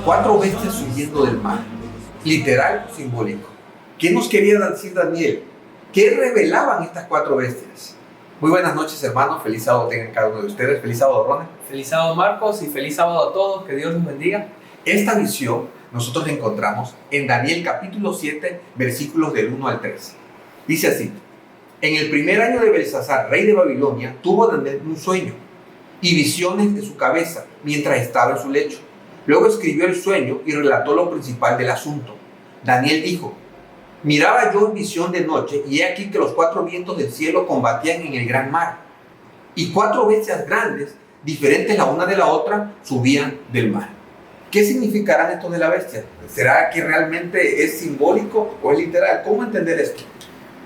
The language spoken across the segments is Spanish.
Cuatro bestias subiendo del mar, literal o simbólico. ¿Qué nos quería decir Daniel? ¿Qué revelaban estas cuatro bestias? Muy buenas noches, hermanos. Feliz sábado tengan cada uno de ustedes. Feliz sábado, Ronald. Feliz sábado, Marcos, y feliz sábado a todos. Que Dios los bendiga. Esta visión nosotros la encontramos en Daniel capítulo 7, versículos del 1 al 13. Dice así: en el primer año de Belsasar, rey de Babilonia, tuvo Daniel un sueño y visiones de su cabeza mientras estaba en su lecho. Luego escribió el sueño y relató lo principal del asunto. Daniel dijo: miraba yo en visión de noche, y he aquí que los cuatro vientos del cielo combatían en el gran mar, y cuatro bestias grandes, diferentes la una de la otra, subían del mar. ¿Qué significarán estos de la bestia? ¿Será que realmente es simbólico o es literal? ¿Cómo entender esto?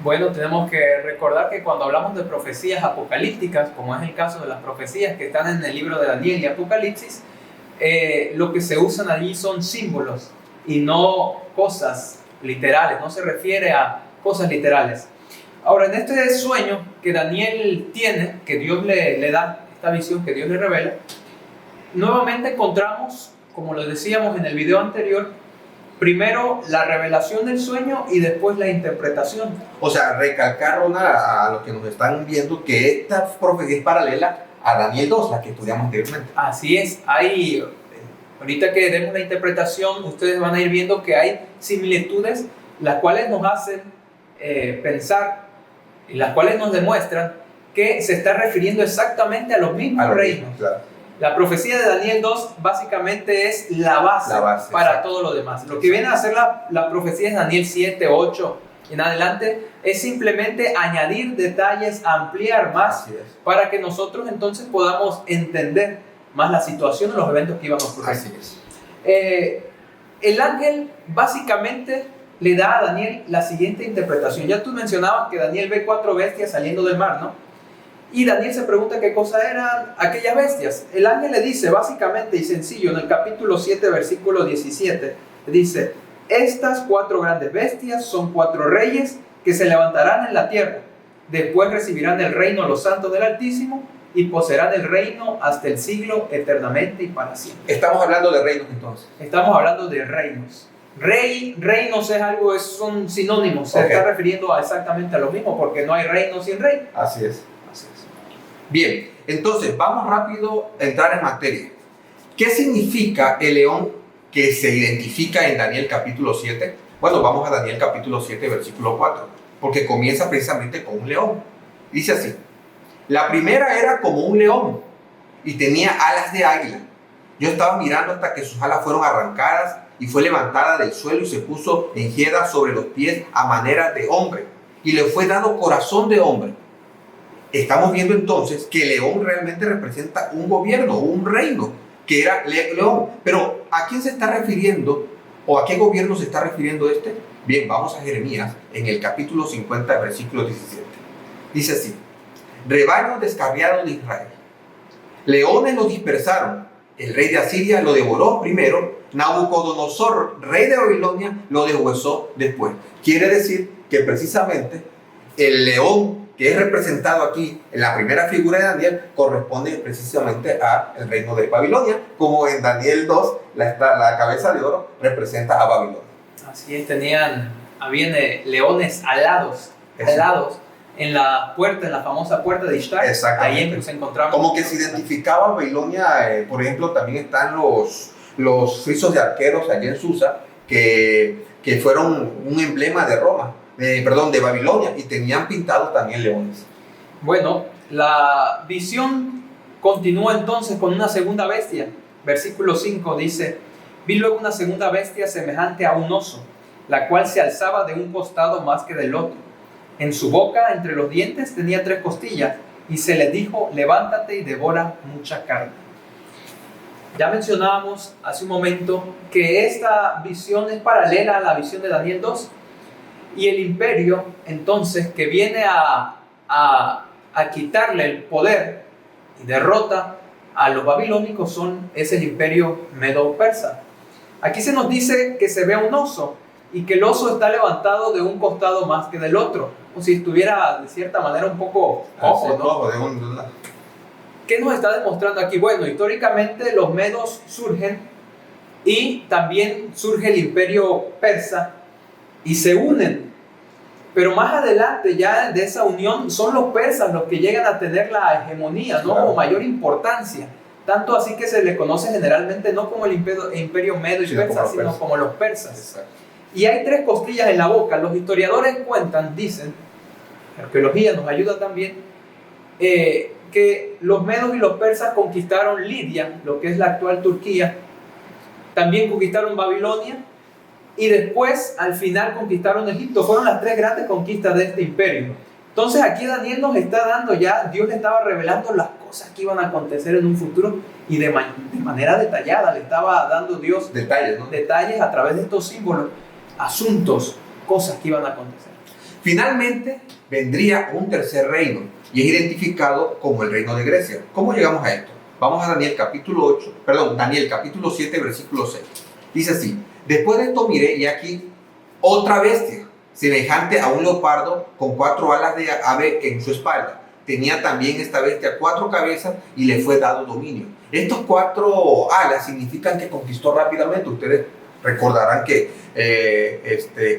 Bueno, tenemos que recordar que cuando hablamos de profecías apocalípticas, como es el caso de las profecías que están en el libro de Daniel y Apocalipsis, lo que se usan allí son símbolos y no cosas literales, no se refiere a cosas literales. Ahora, en este sueño que Daniel tiene, que Dios le da, esta visión que Dios le revela, nuevamente encontramos, como lo decíamos en el video anterior, primero la revelación del sueño y después la interpretación. O sea, recalcar a los que nos están viendo que esta profecía es paralela a Daniel 2, la que estudiamos anteriormente. Así es, ahorita que demos la interpretación, ustedes van a ir viendo que hay similitudes, las cuales nos hacen pensar y las cuales nos demuestran que se está refiriendo exactamente a los mismos reinos. Claro. La profecía de Daniel 2 básicamente es la base para exacto. Todo lo demás. Lo que viene a hacer la profecía de Daniel 7, 8 en adelante es simplemente añadir detalles, ampliar más para que nosotros entonces podamos entender más la situación y los eventos que iban a ocurrir. Así es. El ángel básicamente le da a Daniel la siguiente interpretación. Ya tú mencionabas que Daniel ve cuatro bestias saliendo del mar, ¿no? Y Daniel se pregunta qué cosa eran aquellas bestias. El ángel le dice básicamente y sencillo en el capítulo 7, versículo 17, dice: estas cuatro grandes bestias son cuatro reyes que se levantarán en la tierra. Después recibirán el reino los santos del Altísimo y poseerán el reino hasta el siglo eternamente y para siempre. Estamos hablando de reinos entonces. Estamos hablando de reinos. Reinos es algo, son sinónimos. Se está refiriendo exactamente a lo mismo porque no hay reino sin rey. Así es. Bien, entonces vamos rápido a entrar en materia. ¿Qué significa el león que se identifica en Daniel capítulo 7? Bueno, vamos a Daniel capítulo 7, versículo 4, porque comienza precisamente con un león. Dice así: la primera era como un león y tenía alas de águila. Yo estaba mirando hasta que sus alas fueron arrancadas y fue levantada del suelo y se puso henchida sobre los pies a manera de hombre, y le fue dado corazón de hombre. Estamos viendo entonces que León realmente representa un gobierno, un reino, que era León. Pero ¿a quién se está refiriendo o a qué gobierno se está refiriendo este? Bien, vamos a Jeremías en el capítulo 50, versículo 17. Dice así: rebaño descarriado de Israel. Leones lo dispersaron. El rey de Asiria lo devoró primero. Nabucodonosor, rey de Babilonia, lo deshuesó después. Quiere decir que precisamente el león que es representado aquí en la primera figura de Daniel corresponde precisamente al reino de Babilonia, como en Daniel 2 la cabeza de oro representa a Babilonia. Así es, habían leones alados en la puerta, en la famosa puerta de Ishtar. Exactamente. Ahí nos encontramos. Como que se identificaba Babilonia, por ejemplo, también están los frisos de arqueros allá en Susa, que fueron un emblema de Roma. De Babilonia, y tenían pintados también leones. Bueno, la visión continúa entonces con una segunda bestia. Versículo 5 dice: vi luego una segunda bestia semejante a un oso, la cual se alzaba de un costado más que del otro. En su boca, entre los dientes, tenía 3 costillas, y se le dijo: levántate y devora mucha carne. Ya mencionábamos hace un momento que esta visión es paralela a la visión de Daniel 2. Y el imperio, entonces, que viene a quitarle el poder y derrota a los babilónicos es el imperio medo-persa. Aquí se nos dice que se ve un oso y que el oso está levantado de un costado más que del otro, como si estuviera de cierta manera un poco cojo, ¿no? ¿Qué nos está demostrando aquí? Bueno, históricamente los medos surgen Y también surge el imperio persa y se unen. Pero más adelante ya de esa unión son los persas los que llegan a tener la hegemonía, ¿no? Claro. O mayor importancia. Tanto así que se le conoce generalmente no como el imperio medo y persa, sino como los persas. Exacto. Y hay tres costillas en la boca. Los historiadores cuentan, dicen, la arqueología nos ayuda también, que los medos y los persas conquistaron Lidia, lo que es la actual Turquía. También conquistaron Babilonia y después al final conquistaron Egipto. Fueron las tres grandes conquistas de este imperio. Entonces aquí Daniel nos está dando ya, Dios le estaba revelando las cosas que iban a acontecer en un futuro y de manera detallada le estaba dando Dios Detalles, ¿no? detalles a través de estos símbolos, asuntos, cosas que iban a acontecer. Finalmente vendría un tercer reino y es identificado como el reino de Grecia. ¿Cómo llegamos a esto? Vamos a Daniel capítulo 7, versículo 6. Dice así: después de esto miré y aquí otra bestia, semejante a un leopardo con 4 alas de ave en su espalda. Tenía también esta bestia 4 cabezas y le fue dado dominio. Estos 4 alas significan que conquistó rápidamente. Ustedes recordarán que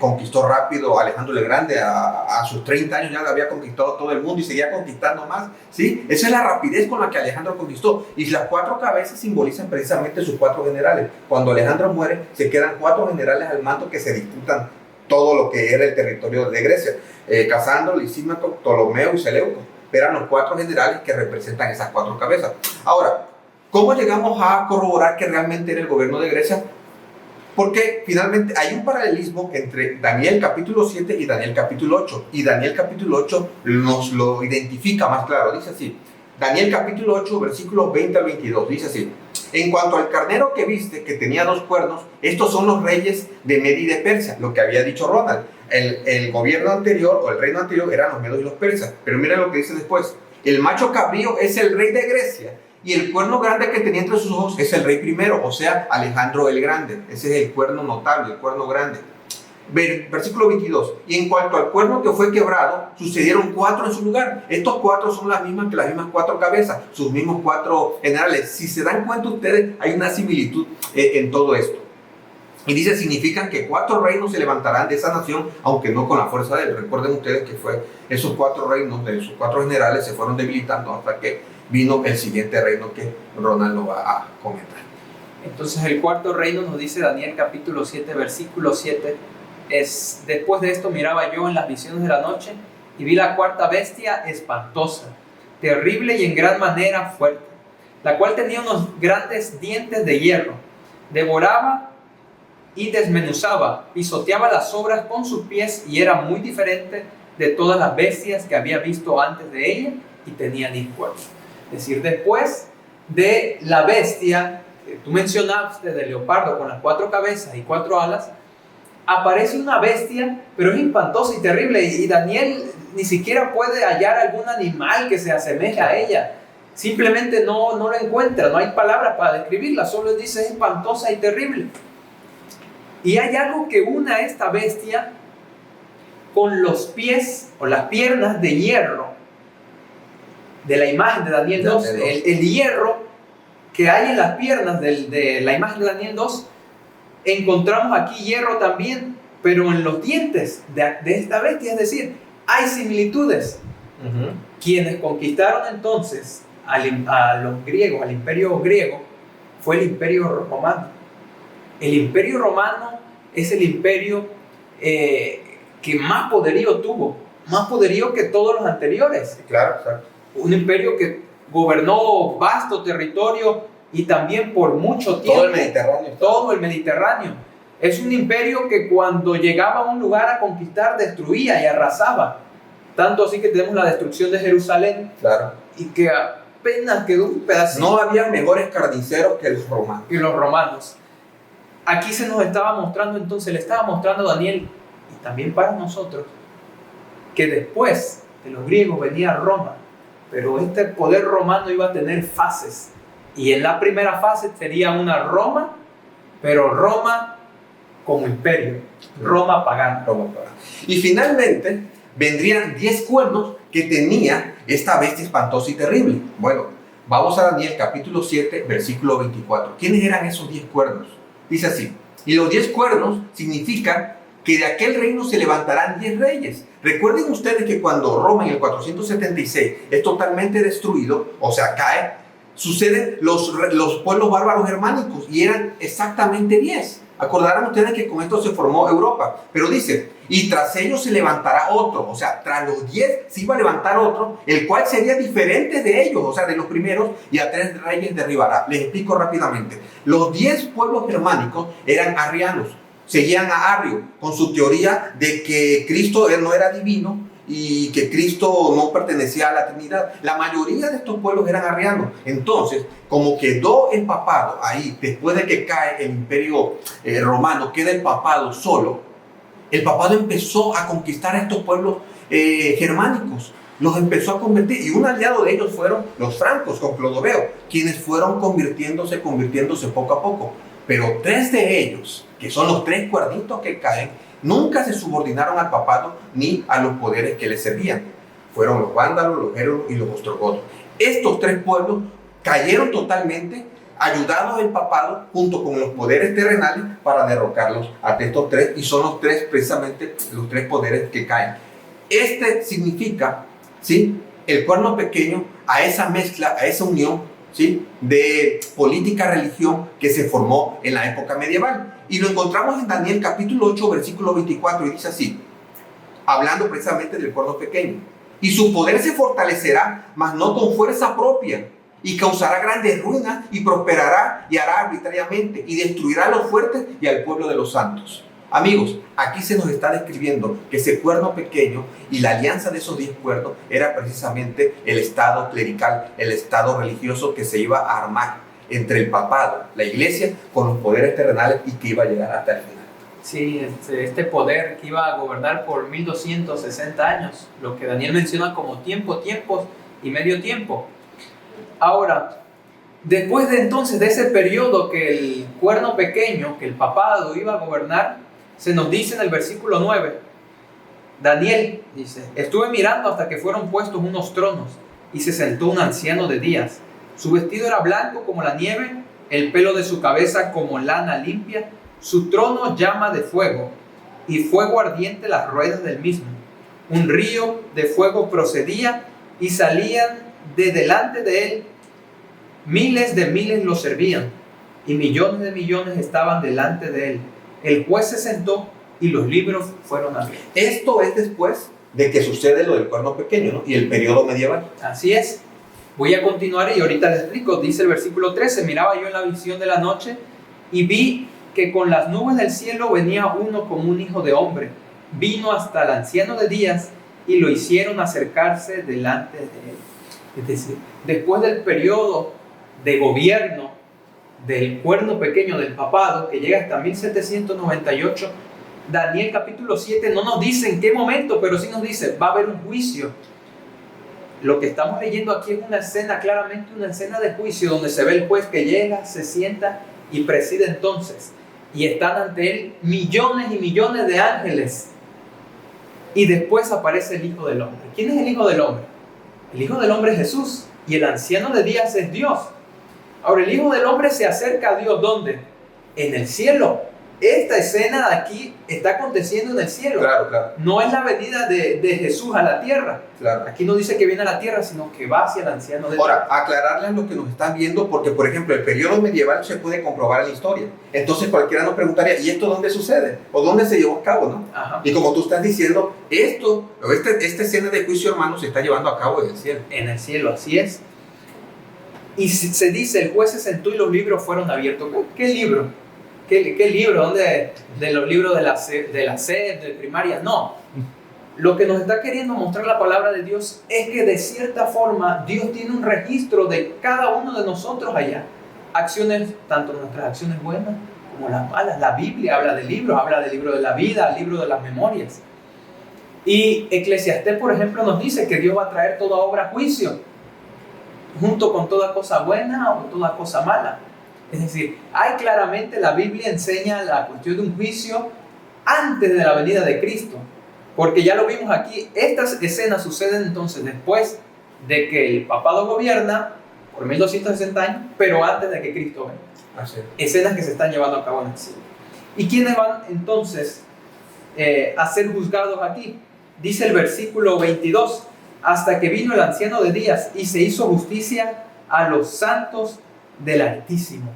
conquistó rápido a Alejandro el Grande. A sus 30 años ya había conquistado todo el mundo y seguía conquistando más, ¿sí? Esa es la rapidez con la que Alejandro conquistó. Y las 4 cabezas simbolizan precisamente sus 4 generales. Cuando Alejandro muere, se quedan 4 generales al mando que se disputan todo lo que era el territorio de Grecia. Casandro, Lisímaco, Ptolomeo y Seleuco. Eran los 4 generales que representan esas 4 cabezas. Ahora, ¿cómo llegamos a corroborar que realmente era el gobierno de Grecia? Porque finalmente hay un paralelismo entre Daniel capítulo 7 y Daniel capítulo 8. Y Daniel capítulo 8 nos lo identifica más claro. Dice así: Daniel capítulo 8, versículos 20 al 22. Dice así: en cuanto al carnero que viste, que tenía 2 cuernos, estos son los reyes de Media y de Persia, lo que había dicho Ronald. El gobierno anterior, o el reino anterior, eran los medos y los persas. Pero mira lo que dice después: el macho cabrío es el rey de Grecia, y el cuerno grande que tenía entre sus ojos es el rey primero, o sea, Alejandro el Grande. Ese es el cuerno notable, el cuerno grande. Versículo 22. Y en cuanto al cuerno que fue quebrado, sucedieron 4 en su lugar. Estos 4 son las mismas 4 cabezas, sus mismos 4 generales. Si se dan cuenta ustedes, hay una similitud en todo esto. Y dice, significan que 4 reinos se levantarán de esa nación, aunque no con la fuerza de él. Recuerden ustedes que fue esos 4 reinos, de sus 4 generales, se fueron debilitando hasta que vino el siguiente reino que Ronald lo va a comentar. Entonces el cuarto reino, nos dice Daniel capítulo 7, versículo 7, es: después de esto miraba yo en las visiones de la noche y vi la cuarta bestia espantosa, terrible y en gran manera fuerte, la cual tenía unos grandes dientes de hierro, devoraba y desmenuzaba, pisoteaba las obras con sus pies y era muy diferente de todas las bestias que había visto antes de ella y tenía 10 cuernos. Es decir, después de la bestia que tú mencionaste, del leopardo con las 4 cabezas y 4 alas, aparece una bestia, pero es espantosa y terrible, y Daniel ni siquiera puede hallar algún animal que se asemeje a ella. Simplemente no lo encuentra, no hay palabras para describirla, solo dice es espantosa y terrible. Y hay algo que une a esta bestia con los pies o las piernas de hierro de la imagen de Daniel 2. El hierro que hay en las piernas de la imagen de Daniel 2, encontramos aquí hierro también, pero en los dientes de esta bestia. Es decir, hay similitudes. Quienes conquistaron entonces a los griegos, al imperio griego, fue el imperio romano. El imperio romano es el imperio que más poderío tuvo, más poderío que todos los anteriores. Claro, exacto. Un imperio que gobernó vasto territorio y también por mucho tiempo. Todo el Mediterráneo. Todo el Mediterráneo. Es un imperio que cuando llegaba a un lugar a conquistar, destruía y arrasaba. Tanto así que tenemos la destrucción de Jerusalén. Claro. Y que apenas quedó un pedacito. No había mejores carniceros que los romanos. Que los romanos. Aquí se nos estaba mostrando entonces, le estaba mostrando a Daniel, y también para nosotros, que después de los griegos venía Roma, pero este poder romano iba a tener fases, y en la primera fase sería una Roma, pero Roma como imperio, Roma pagana. Y finalmente vendrían 10 cuernos que tenía esta bestia espantosa y terrible. Bueno, vamos a Daniel capítulo 7, versículo 24. ¿Quiénes eran esos 10 cuernos? Dice así: y los 10 cuernos significan que de aquel reino se levantarán 10 reyes. Recuerden ustedes que cuando Roma en el 476 es totalmente destruido, o sea, cae, suceden los pueblos bárbaros germánicos y eran exactamente 10. Acordarán ustedes que con esto se formó Europa, pero dice, y tras ellos se levantará otro, o sea, tras los 10 se iba a levantar otro, el cual sería diferente de ellos, o sea, de los primeros, y a 3 reyes derribará. Les explico rápidamente. Los 10 pueblos germánicos eran arrianos, seguían a Arrio con su teoría de que Cristo no era divino y que Cristo no pertenecía a la Trinidad. La mayoría de estos pueblos eran arrianos. Entonces, como quedó el papado ahí, después de que cae el imperio romano, queda el papado solo, el papado empezó a conquistar a estos pueblos germánicos. Los empezó a convertir, y un aliado de ellos fueron los francos con Clodoveo, quienes fueron convirtiéndose poco a poco. Pero 3 de ellos, que son los 3 cuernitos que caen, nunca se subordinaron al papado ni a los poderes que les servían. Fueron los vándalos, los gérulos y los ostrogodos. Estos 3 pueblos cayeron totalmente, ayudados del papado junto con los poderes terrenales para derrocarlos a estos 3, y son los 3 precisamente los 3 poderes que caen. Este significa, ¿sí?, el cuerno pequeño a esa mezcla, a esa unión, ¿sí?, de política, religión que se formó en la época medieval. Y lo encontramos en Daniel capítulo 8, versículo 24, y dice así, hablando precisamente del cuerno pequeño: y su poder se fortalecerá, mas no con fuerza propia, y causará grandes ruinas, y prosperará, y hará arbitrariamente, y destruirá a los fuertes y al pueblo de los santos. Amigos, aquí se nos está describiendo que ese cuerno pequeño y la alianza de esos 10 cuernos era precisamente el estado clerical, el estado religioso que se iba a armar entre el papado, la iglesia, con los poderes terrenales, y que iba a llegar hasta el final. Sí, este poder que iba a gobernar por 1260 años, lo que Daniel menciona como tiempos y medio tiempo. Ahora, después de entonces de ese periodo que el cuerno pequeño, que el papado iba a gobernar, se nos dice en el versículo 9, Daniel dice: estuve mirando hasta que fueron puestos unos tronos, y se sentó un anciano de días. Su vestido era blanco como la nieve, el pelo de su cabeza como lana limpia, su trono llama de fuego, y fuego ardiente las ruedas del mismo. Un río de fuego procedía, y salían de delante de él. Miles de miles lo servían, y millones de millones estaban delante de él. El juez se sentó, y los libros fueron abiertos. Esto es después de que sucede lo del cuerno pequeño, ¿no?, y el periodo medieval. Así es. Voy a continuar y ahorita les explico. Dice el versículo 13: miraba yo en la visión de la noche, y vi que con las nubes del cielo venía uno como un hijo de hombre. Vino hasta el anciano de días, y lo hicieron acercarse delante de él. Es decir, después del periodo de gobierno del cuerno pequeño del papado, que llega hasta 1798, Daniel capítulo 7 no nos dice en qué momento, pero sí nos dice, va a haber un juicio. Lo que estamos leyendo aquí es una escena, claramente una escena de juicio, donde se ve el juez que llega, se sienta y preside entonces. Y están ante él millones y millones de ángeles. Y después aparece el Hijo del Hombre. ¿Quién es el Hijo del Hombre? El Hijo del Hombre es Jesús, y el anciano de días es Dios. Ahora, el Hijo del Hombre se acerca a Dios, ¿dónde? En el cielo. Esta escena de aquí está aconteciendo en el cielo. Claro, claro. No es la venida de Jesús a la tierra. Claro. Aquí no dice que viene a la tierra, sino que va hacia el anciano de días. Ahora, aclararles a los que nos están viendo, porque por ejemplo el periodo medieval se puede comprobar en la historia. Entonces cualquiera nos preguntaría, ¿y esto dónde sucede? ¿O dónde se llevó a cabo, no? Ajá. Y como tú estás diciendo, esta escena de juicio, hermano, se está llevando a cabo en el cielo. En el cielo, así es. Y se dice, el juez se sentó y los libros fueron abiertos. ¿Qué libro? ¿Qué libro? ¿Dónde? ¿De los libros de la SED, de primaria? No. Lo que nos está queriendo mostrar la palabra de Dios es que de cierta forma Dios tiene un registro de cada uno de nosotros allá. Acciones, tanto nuestras acciones buenas como las malas. La Biblia habla del libro de la vida, el libro de las memorias. Y Eclesiastés, por ejemplo, nos dice que Dios va a traer toda obra a juicio, junto con toda cosa buena o toda cosa mala. Es decir, hay claramente, la Biblia enseña la cuestión de un juicio antes de la venida de Cristo. Porque ya lo vimos aquí, estas escenas suceden entonces después de que el papado gobierna por 1260 años, pero antes de que Cristo venga. Así es. Escenas que se están llevando a cabo en el cielo. ¿Y quiénes van entonces a ser juzgados aquí? Dice el versículo 22, hasta que vino el anciano de días y se hizo justicia a los santos del Altísimo.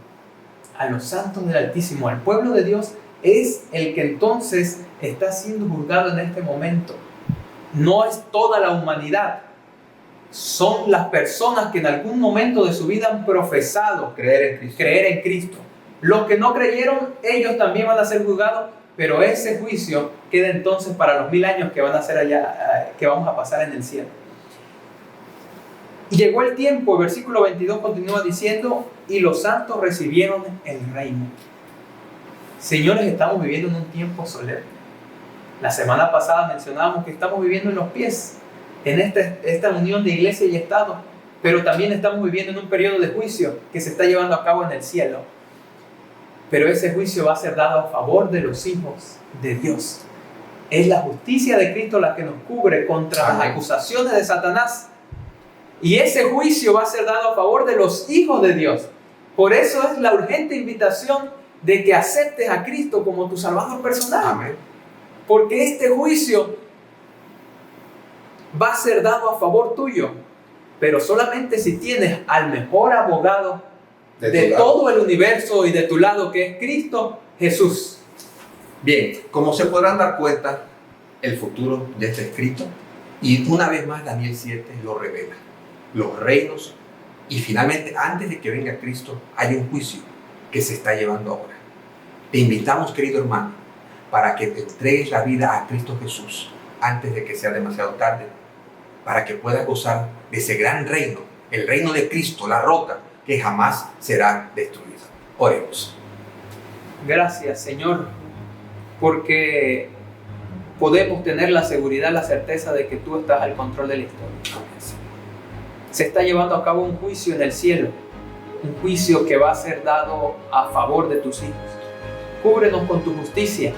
A los santos del Altísimo, al pueblo de Dios, es el que entonces está siendo juzgado en este momento. No es toda la humanidad, son las personas que en algún momento de su vida han profesado Creer en Cristo. creer en Cristo. Los que no creyeron, ellos también van a ser juzgados, pero ese juicio queda entonces para los 1000 años que van a ser allá, que vamos a pasar en el cielo. Y llegó el tiempo, el versículo 22 continúa diciendo, y los santos recibieron el reino. Señores, estamos viviendo en un tiempo solemne. La semana pasada mencionábamos que estamos viviendo en los pies, en esta unión de iglesia y Estado, pero también estamos viviendo en un periodo de juicio que se está llevando a cabo en el cielo. Pero ese juicio va a ser dado a favor de los hijos de Dios. Es la justicia de Cristo la que nos cubre contra Amén. las acusaciones de Satanás. Y ese juicio va a ser dado a favor de los hijos de Dios. Por eso es la urgente invitación de que aceptes a Cristo como tu Salvador personal. Amén. Porque este juicio va a ser dado a favor tuyo, pero solamente si tienes al mejor abogado de todo el universo y de tu lado, que es Cristo Jesús. Bien, como se podrán dar cuenta, el futuro ya está escrito y una vez más Daniel 7 lo revela. Los reinos y finalmente antes de que venga Cristo hay un juicio que se está llevando ahora. Te invitamos, querido hermano, para que te entregues la vida a Cristo Jesús antes de que sea demasiado tarde, para que puedas gozar de ese gran reino, el reino de Cristo, la roca que jamás será destruida. Oremos. Gracias, Señor, porque podemos tener la seguridad, la certeza de que tú estás al control de la historia. Se está llevando a cabo un juicio en el cielo, un juicio que va a ser dado a favor de tus hijos. Cúbrenos con tu justicia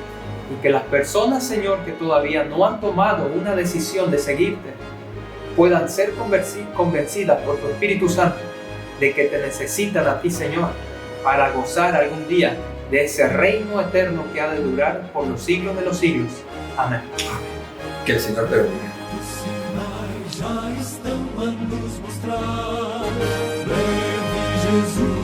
y que las personas, Señor, que todavía no han tomado una decisión de seguirte, puedan ser convencidas por tu Espíritu Santo de que te necesitan a ti, Señor, para gozar algún día de ese reino eterno que ha de durar por los siglos de los siglos. Amén. Que el Señor te bendiga. Os sinais já estão a nos mostrar. Breve Jesus